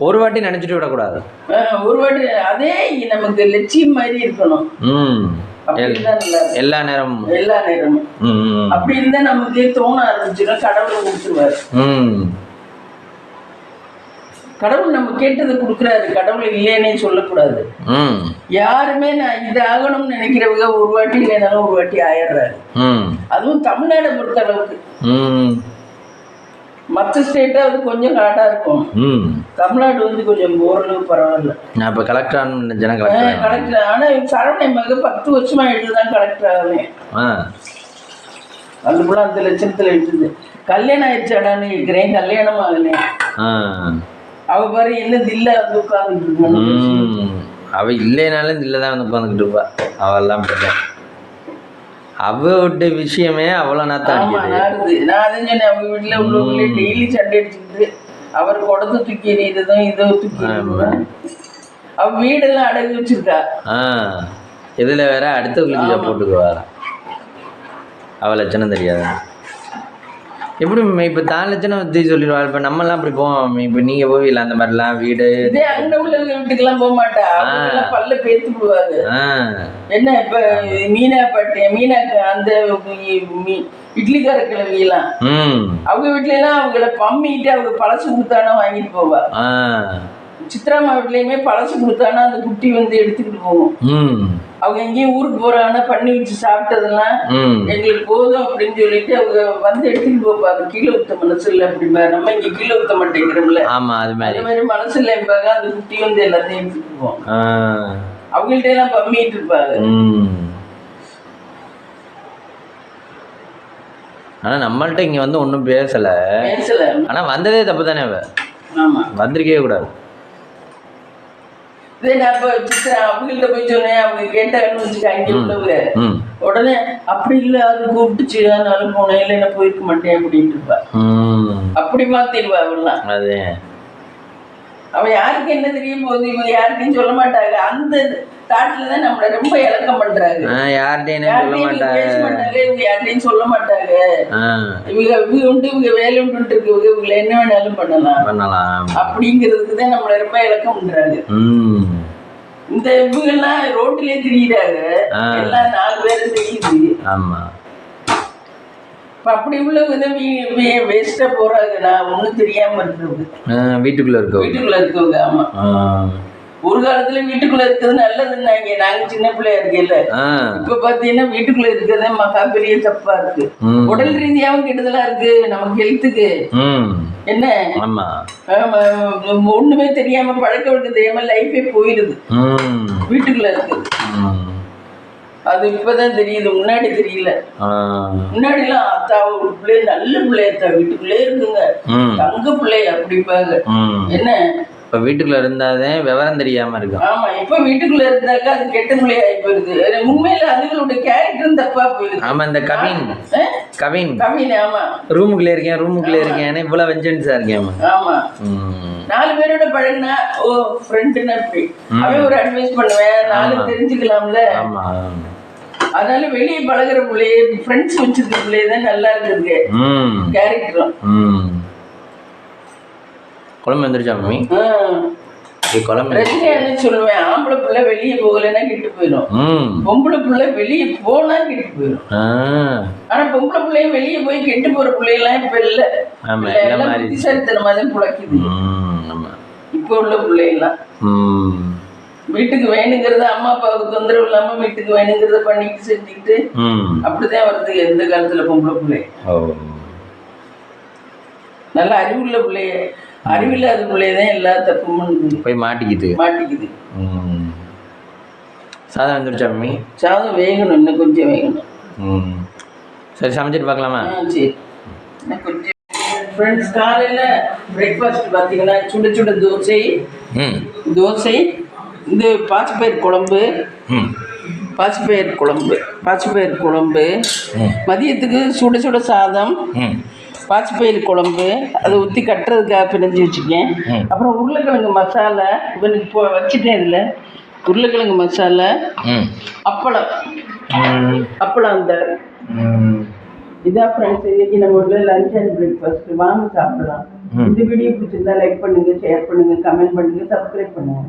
ஒரு வாட்டி நினைச்சிட்டு விடக்கூடாது. ஒரு வாட்டி அதே நமக்கு லட்சியம் மாதிரி இருக்கணும். எல்லா நேரமும் அப்படி இருந்தா நமக்கு தோண ஆரம்பிச்சிடும், கடவுளை கொடுத்துருவாரு. கடவுள் நம்ம கேட்டதை கொடுக்குறாரு, கடவுள் இல்லைன்னே சொல்லக்கூடாது. யாருமே நான் இது ஆகணும்னு நினைக்கிறவங்க ஒரு வாட்டி இல்லைனாலும் ஒரு வாட்டி ஆயிடுறாரு. அதுவும் தமிழ்நாடை பொறுத்த அளவுக்கு. மற்ற ஸ்டேட்டா கொஞ்சம் காட்டா இருக்கும், தமிழ்நாடு கொஞ்சம் ஓரளவு பரவாயில்ல. அப்ப கலெக்டர் கலெக்டர். ஆனா சரவணை மக 10 வருஷமா எடுத்துதான் கலெக்டர் ஆகுவேன். அதுக்குள்ள அந்த லட்சணத்துல எடுத்துது. கல்யாணம் ஆயிடுச்சாடான்னு இருக்கிறேன், கல்யாணம் ஆகலேன். அவ பாரு என்ன தில்ல உட்கார்ந்துட்டு. அவ இல்லைனாலும் தில்லதான் உட்காந்துக்கிட்டு இருப்பா. அவெல்லாம் அவட்ட விஷயமே அவ்வளவு நாத்தான். நான் அதான் சொன்னேன், அவங்க வீட்டுல உள்ளவங்களே டெய்லி சண்டை அடிச்சுக்கிட்டு அவர் குடத்தை தூக்கி எறியதும் இதோ தூக்கி அவ வீடெல்லாம் அடங்கி வச்சிருக்கா. இதுல வேற அடுத்தவங்களுக்கு போட்டுக்குவா. அவ லட்சணம் தெரியாது. எப்படி இப்ப தான் லட்சணம் பத்தி சொல்லிடுவா. இப்ப நம்ம எல்லாம் அப்படி போவோம். இப்ப நீங்க போவீங்களா அந்த மாதிரிலாம்? வீடு அங்க உள்ள வீட்டுக்கெல்லாம் போக மாட்டா, பல்ல பேத்து விடுவாங்க. என்ன இப்ப மீனாக்கு அந்த இட்லிக்கார கிழவி எல்லாம் அவங்க வீட்டுல எல்லாம் அவங்கள பம்மிட்டு அவங்க பழசு கொடுத்தானா வாங்கிட்டு போவா. சித்ராமா வீட்லயுமே பழசு கொடுத்தானா அந்த குட்டி எடுத்துக்கிட்டு போவோம். அவங்க எங்கேயும் ஊருக்கு போறாங்கன்னா பண்ணி வச்சு சாப்பிட்டதெல்லாம் எங்களுக்கு போதும் அப்படின்னு சொல்லிட்டு அவங்க எடுத்துக்கிட்டு போப்பாங்க. கீழே ஊத்த மனசு இல்லை அப்படிம்பா. நம்ம இங்க கீழே ஊத்த மாட்டேங்கிறோம்ல, அது மாதிரி மனசு இல்லைம்பாங்க. அந்த குட்டி எல்லாத்தையும் எடுத்துக்கிட்டு போவோம். அவங்கள்ட்ட எல்லாம் பம்மிட்டு இருப்பாங்க. ஆனா நம்மள்ட்ட இங்க ஒன்னும் பேசல. ஆனா வந்ததே தப்பு தானே. அவ வந்திருக்கவே கூடாது. அவங்கள்ட்ட போய் சொன்னேன், அவங்க கேட்டாங்கன்னு வச்சுக்க அங்கே உள்ளவங்க உடனே அப்படி இல்லை அது கூப்பிட்டுச்சு அதனால போனேன், இல்லை என்ன போயிருக்க மாட்டேன் அப்படின்ட்டு இருப்பா. அப்படி மாத்திடுவா அவெல்லாம். அவ யாருக்கு என்ன தெரியும் போது இவங்க யாருக்கும் சொல்ல மாட்டாங்க. அந்த தாட்லதான் நம்மள ரொம்ப இலக்கம் பண்றாங்க. யார்கிட்டையும் பேச மாட்டாங்க, இவங்க யார்கிட்டையும் சொல்ல மாட்டாங்க. இவங்க உண்டு, இவங்க வேலை உண்டு இருக்கு, இவங்களை என்ன வேணாலும் பண்ணலாம் அப்படிங்கிறதுக்குதான் நம்மள ரொம்ப இலக்கம் பண்றாங்க. இந்த இவங்கெல்லாம் ரோட்லயே தெரியுறாங்க, எல்லாம் 4 பேரும் தெரியுது. அப்படி உள்ளவங்க வேஸ்டா போறாங்க. நான் ஒண்ணும் தெரியாம இருக்கிறது வீட்டுக்குள்ள இருக்கவங்க. ஆமா, ஒரு காலத்துல வீட்டுக்குள்ள இருக்கிறது நல்லதுன்னாங்க. நாங்க சின்ன பிள்ளையா இருக்கல. இப்ப பாத்தீங்கன்னா வீட்டுக்குள்ள இருக்கிறதே மகா பெரிய தப்பா இருக்கு. உடல் ரீதியாவும் கெடுதலா இருக்கு நமக்கு, ஹெல்த்துக்கு. என்ன ஒண்ணுமே தெரியாம பழக்க வழக்கம் தெரியாம லைஃபே போயிடுது வீட்டுக்குள்ள இருக்கு. அது இப்பதான் தெரியுது, முன்னாடி தெரியல. முன்னாடி எல்லாம் அத்தாவை ஒரு பிள்ளை நல்ல பிள்ளையத்தா வீட்டுக்குள்ளே இருக்குங்க, தங்க பிள்ளை அப்படிப்பாங்க. என்ன இப்ப வீட்டுக்குள்ள இருந்தாதே விவரம் தெரியாம இருக்கும். ஆமா, இப்ப வீட்டுக்குள்ள இருந்தாக்கா அது கெட்ட பிள்ளை ஆகி போயிருது. உண்மையில அதுகளுடைய கேரக்டரும் தப்பா போயிருது. ஆமா, இந்த கவின் ஆமா, ரூமுக்குள்ளே இருக்கேன் இவ்வளவு வெஞ்சன்ஸா இருக்கேன். ஆமா, 4 பேரோட பழகினா ஓ ஃப்ரெண்டுன்னு அப்படி அவன் ஒரு அட்வைஸ் பண்ணுவேன், 4 தெரிஞ்சுக்கலாம்ல. அதனால வெளியே பழகுற பிள்ளைய ஃப்ரெண்ட்ஸ் வச்சிருக்க பிள்ளையதான் நல்லா இருக்குது கேரக்டரும். குழம்பு வந்துருச்சா மம்மி? குழம்பு பிரச்சனை சொல்லுவேன், ஆம்பளை பிள்ளை வெளியே போகலைன்னா கெட்டு போயிடும், பொம்பளை பிள்ளை வெளியே போனா கெட்டு போயிடும். ஆனா பொம்பளை பிள்ளையும் வெளியே போய் கெட்டு போற பிள்ளைலாம் இப்ப இல்ல, எல்லாம் புத்திசாலித்தனமா தான் பிழைக்குது இப்ப உள்ள பிள்ளைலாம். வீட்டுக்கு வேணுங்கிறத அம்மா அப்பாவுக்கு தொந்தரவு இல்லாம வீட்டுக்கு வேணுங்கிறத பண்ணிட்டு செஞ்சுக்கிட்டு அப்படிதான் வருது எந்த காலத்துல பொம்பளை பிள்ளை. நல்ல அறிவுள்ள பிள்ளைய, அறிவில்லாத பிள்ளையதான் எல்லா தப்பும் போய் மாட்டிக்குது. சாதம் வந்துருச்சா மம்மி? சாதம் வேகணும், இன்னும் கொஞ்சம் வேகணும். சரி, சமைச்சிட்டு பார்க்கலாமா? சரி, இன்னும் கொஞ்சம். ஃப்ரெண்ட்ஸ், காலையில் பிரேக்ஃபாஸ்ட் பார்த்தீங்கன்னா சுட சுட தோசை, இந்த பாசிப்பயிர் குழம்பு, மதியத்துக்கு சுட சுட சாதம், பாசிப்பயிறு குழம்பு, அதை ஊற்றி கட்டுறதுக்காக பிணைஞ்சி வச்சுக்கேன். அப்புறம் உருளைக்கிழங்கு மசாலா இவனுக்கு இப்போ வச்சுட்டேன். இதில் உருளைக்கிழங்கு மசாலா, அப்பளம் அந்த இதான் ஃப்ரெண்ட்ஸ் இன்னைக்கு நம்ம உள்ள லஞ்ச் அண்ட் பிரேக்ஃபாஸ்ட். வாங்க சாப்பிடலாம். இந்த வீடியோ பிடிச்சிருந்தா லைக் பண்ணுங்க, ஷேர் பண்ணுங்க, கமெண்ட் பண்ணுங்க, சப்ஸ்கிரைப் பண்ணுங்க.